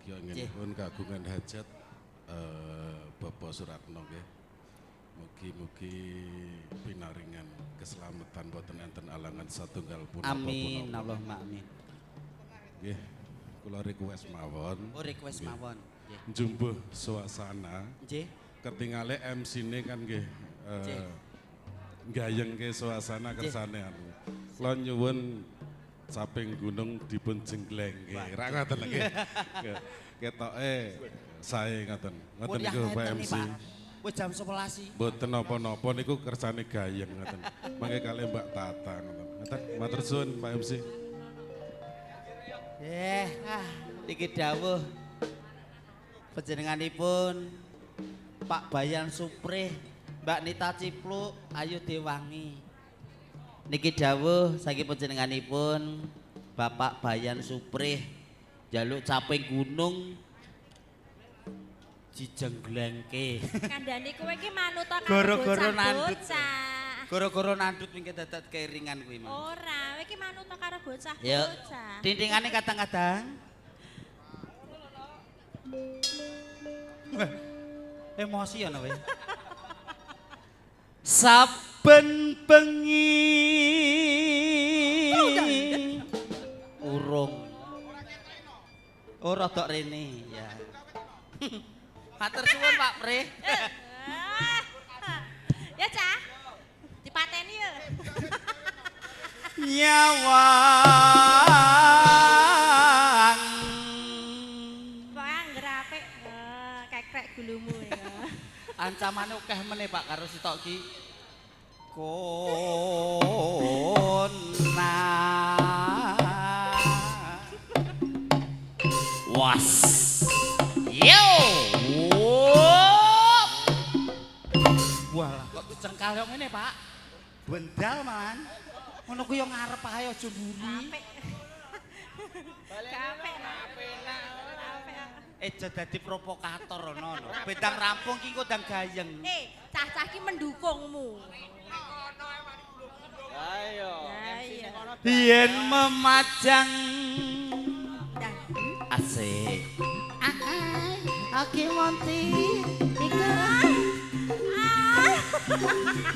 Bagyo inginipun kagungan hajat Bapak Suratno nggih. Mugi-mugi pinaringan keselamatan boten enten alangan satunggal punapa. Amin, Allahumma amin. Nggih, kula request mawon. Oh, request mawon. Nggih. Njumbuh suasana. Nggih. Ketingale MC-ne kan nggih gayengke suasana kersane anu. Kula nyuwun saping gunung dipun jenggleng nggih. Ra ngoten nggih. Ketoke sae ngoten. Ngoten niku Pak MC. Wis jam 11. Mboten napa-napa niku kersane gayeng ngoten. Mangke kalih Mbak Tata ngoten. Ngoten matur suwun Pak MC. Iki dawuh panjenenganipun Pak Bayan Suprih, Mbak Nita Cipluk, Ayu Dewangi. Niki dawuh saking panjenenganipun Bapak Bayan Suprih jaluk caping gunung dijengglengke. Kandhane kowe iki manut ta Gara-gara nandut. bocah. Gara-gara nandut mingke dadak keringan kuwi, Mas. Ora, kowe iki manut ta karo Yuk, bocah-bocah. tintingane kadang-kadang. Emosi ya kowe. Saben bengi urung. Ora tok rene ya. Matur suwun Pak Pri. Ya, Cah. Dipateni ya. Nyawang. Pokoke angger apik kekrek gulumu ya. Ancamane akeh meneh Pak karo sitok ki. Kona. Was. Yo. Wah, kok cengkal yo ngene, Pak. Bendal malan. Ngono ku yo ngarep ae aja mburi. Apik. Apik lah. Aja dadi provokator ono. Bedang rampung ki engko ndang gayeng. Cah-cah ki mendukungmu. Ayo. Iya. Yen memajang Dan asik. Oke Monty.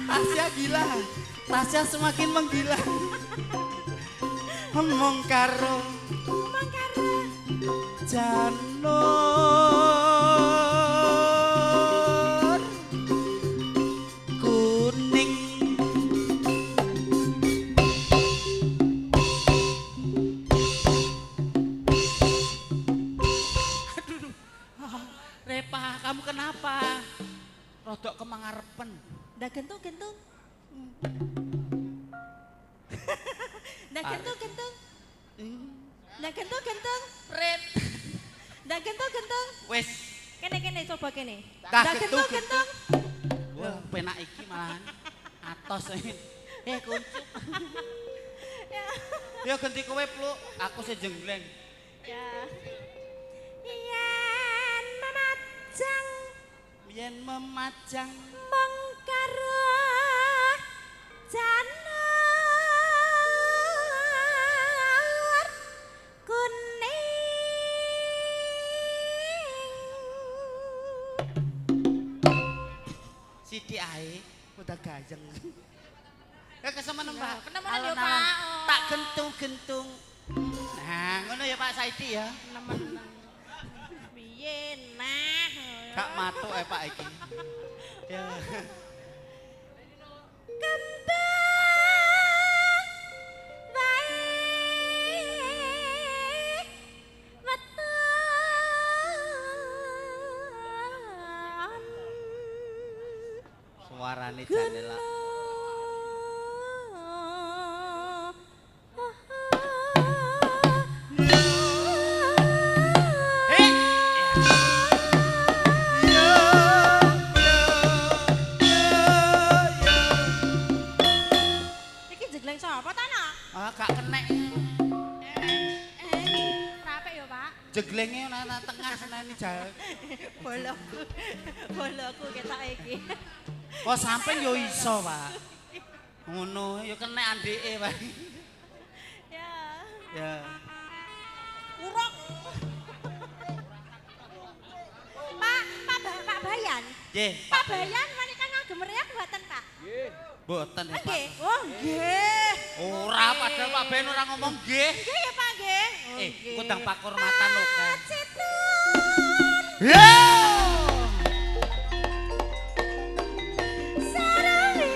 Tasya gila. Tasya semakin menggila. Ngomong karo janur kuning. Aduh, Repa, kamu kenapa? Rodok kemangarepen. Ndak gentung-gentung. Ndak gentung-gentung. Ndak gentung-gentung. Red. Ndak gentung-gentung. Wes. Kene coba kene. Dah Ndak gentung-gentung. Wah, penak iki malahan. Atos. Kuncup. Ya ganti kowe pluk, aku sing jenggleng. Ya. Yen memajang Yen memajang mengkaro janur kuning. sithik ae udah gajeng. Kesemen Mbak. Penemenan ya, Pak. Tak gentung-gentung. Nah, ngono ya Pak Saidi ya. Nemen. Piye nah? Gak matuk Pak iki. Ya. Kembang wae weton. Suarane jane lak. Iki jegleng sapa ta, Nak? Gak kenek. Rapi ya, Pak. Jeglenge nang tengah seneni jal. Boloku ketok iki. Oh sampean yo iso, Pak. Ngono, yo kenek andike, Pak. Ya. Ya. Uruk. Bayan. Nggih, Pak Bayan menika ngagem reok mboten, Pak? mboten ya, Pak. Nggih. Oh, nggih. Ora padahal Pak Ben ora ngomong nggih. Nggih ya, Pak, nggih. Kundang pakurmatan lho, Kak. Citun. Ya! Sarawi.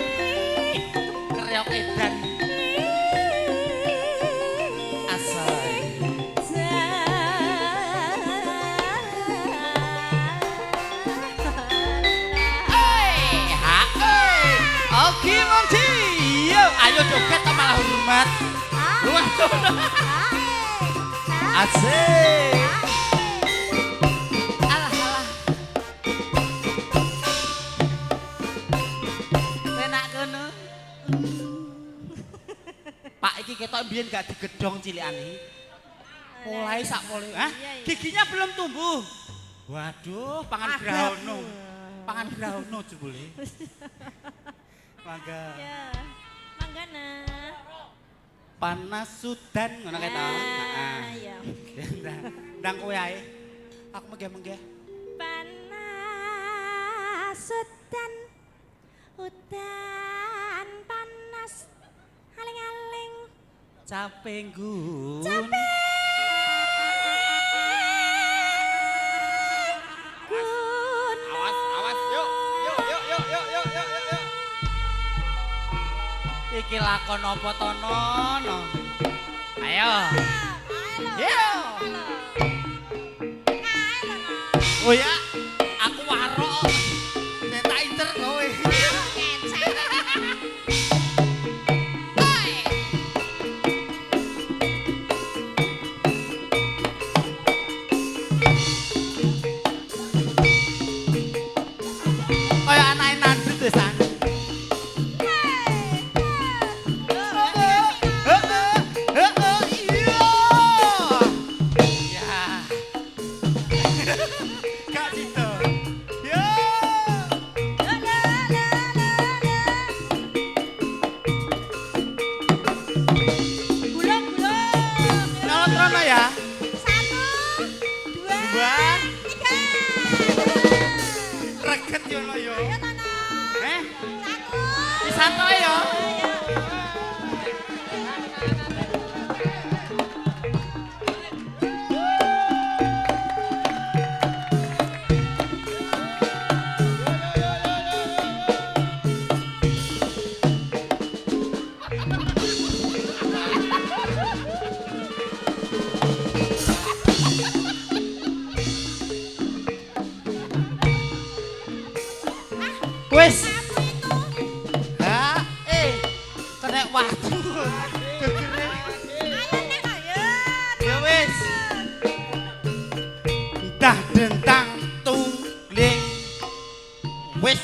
Kereok edan asai. Oke, Monty. Ayo joget ta malah hormat. Waduh. Asik. Alah alah. Penak kono. Pak iki ketok mbiyen gak digedhong cilikane. Mulai sak pole. Hah? Giginya belum tumbuh. Waduh, pangan grahono. Pangan grahono jebule. Mangga. Ya. Manggana. Panas sudan ngono kae ta. Ah, iya. Ndang kowe ae. Aku menggeh-menggeh. Panas udan. Udan panas. Aling-aling. Capek nggun. Capek. Gun. Awas, yuk. Iki lakon apa to, Nono? Ayo. Yo. Oh ya, aku warok. Nek tak incer kowe. Kaya anake nandut wis ah. Santai ya. Wes. Kena waktu. Ya wis. Dah dentang tungling. Wis.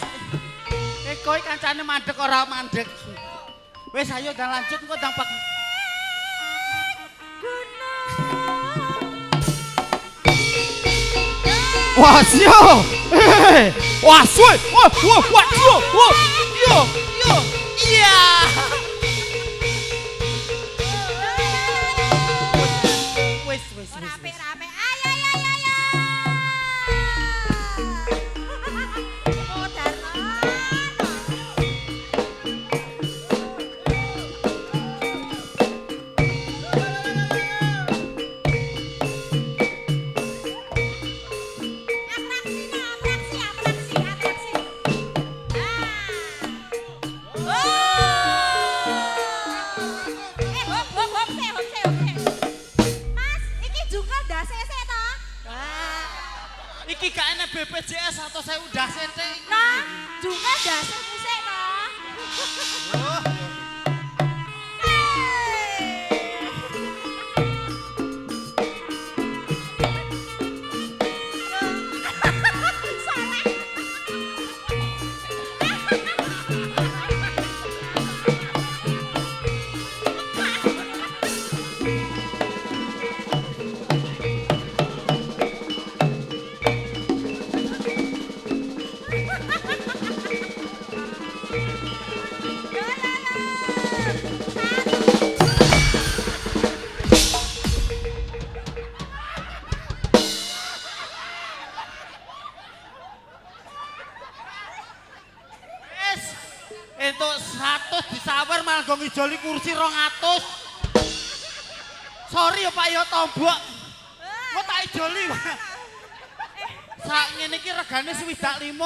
Kowe kancane mandek ora mandek. Wis ayo dan lanjut engko ndang pak. Wasyo. Wasyo. Wasyo. Yo. Iya. Wis. Rapi. Ayo. Oh, Darno. Atraksi. Iki gak enek BPJS atau saya udah setek. Nah, juga dasar musik toh. kanggo ngijoli kursi 200. Sorry ya Pak ya tombok. Kok tak ijoli Pak. Sak ngene iki regane 65.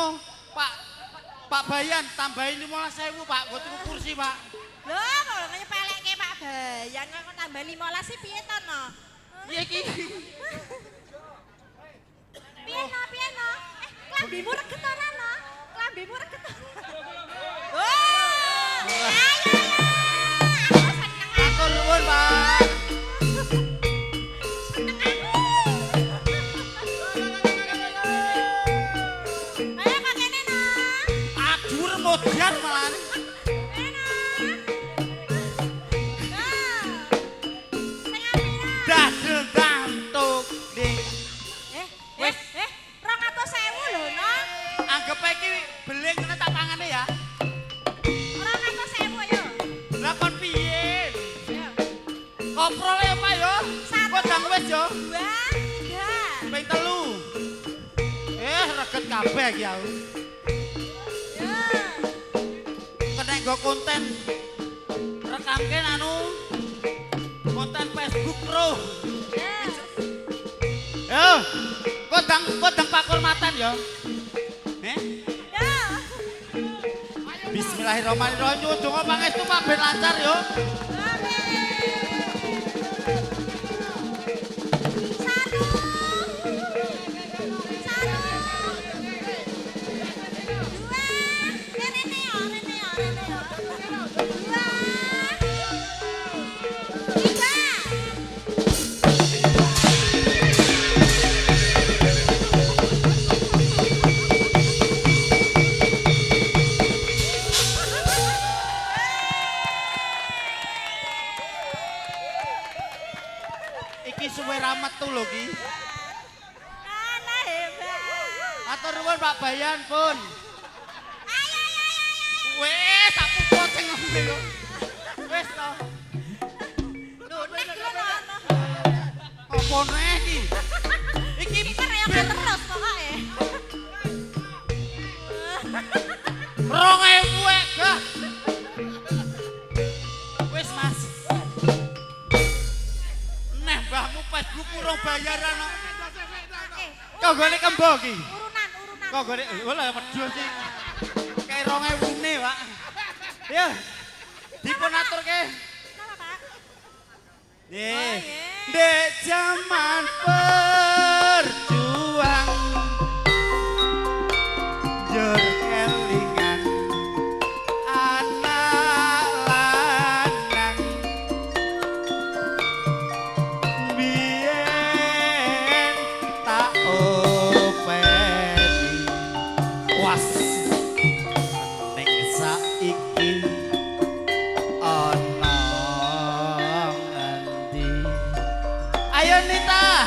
Pak Bayan tambahin 15.000 Pak, nggo tuku kursi Pak. Lho, kok nyepelekke Pak Bayan kok tambah 15 sih piye to no? Iya iki. Piye no? Klambimu reget ora no? Klambimu reget. Oh! Ayo. Atur nuwun Pak. Ayo Pak kene no. Adur modar malah. Dadel tantuk ding. Wis 200.000 lho no. Anggap iki beling ngene tak pangane ya. 200.000 yo. Lah kon piye? Ayo. Koprol ya Pak yo. Kodang wis yo. 2 3. Ping 3. Reget kabeh iki aku. Yo. Kena nggo konten. Rekamke anu konten Facebook Pro. Yo. Kodang pakul matan yo. Yo. Bismillahirrahmanirrahim. Nyuwun pangestu Pak ben lancar yo. Iki suwe ra metu lho ki. Alah hebat. Matur nuwun Pak Bayan pun. Ayo. Wes tak puput sing ngombe lho. Wes to. Nek lho. Apa neh iki? Iki Iki reok terus pokoke. 2.000 wek gah. Wis Mas. Neh mbahmu Facebook urung bayaran kok. Konggone kembo ki. Urunan. Konggone lha wedhus iki. Kae 2.000-ne, Pak. Ya. Dipun aturke. Napa, Pak? Nggih. Oh, nggih. Dek jaman berjuang jur kelingan anak lanang biyen tak openi was nek saiki ana ngendi. Ayo Nita.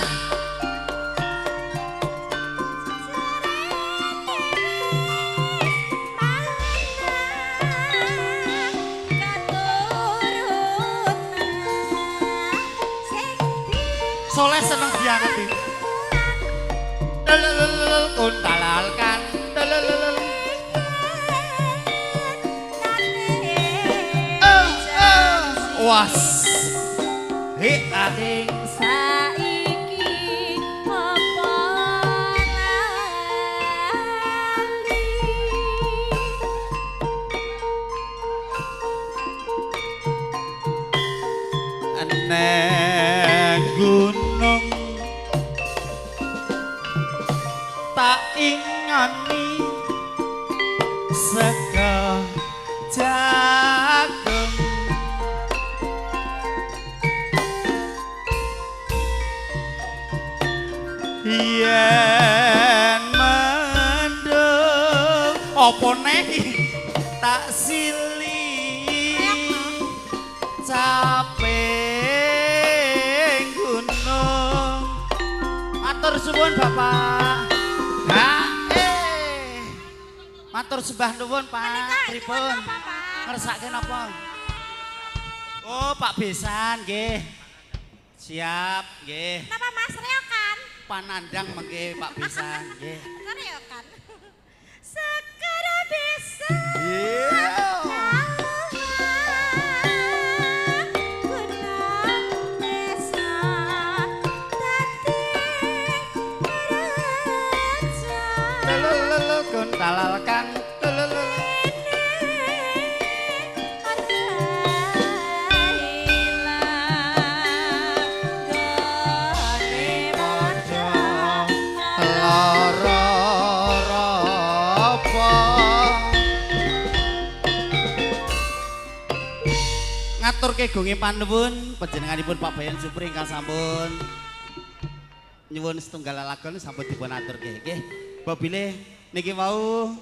Soleh seneng banget iki. Lelelelel kuntalalkan. Lelelelel. Was. He ading Saiki apa lali neng gunung tak ingani saka jagung yen mendung apa neh tak silih capek gunung. Matur suwun Bapak. Matur sembah nuwun Pak. Pripun? Ngersake napa? Oh, Pak Besan nggih. Siap, nggih. Napa Mas reokan? Panandang mengke Pak Besan nggih. Reokan. Sekara bisa. Iya. ngaturke gonge panuwun panjenenganipun Pak Bayan Supri ingkang sampun nyuwun setunggal lagon sampun dipun aturke nggih. Bobile niki wau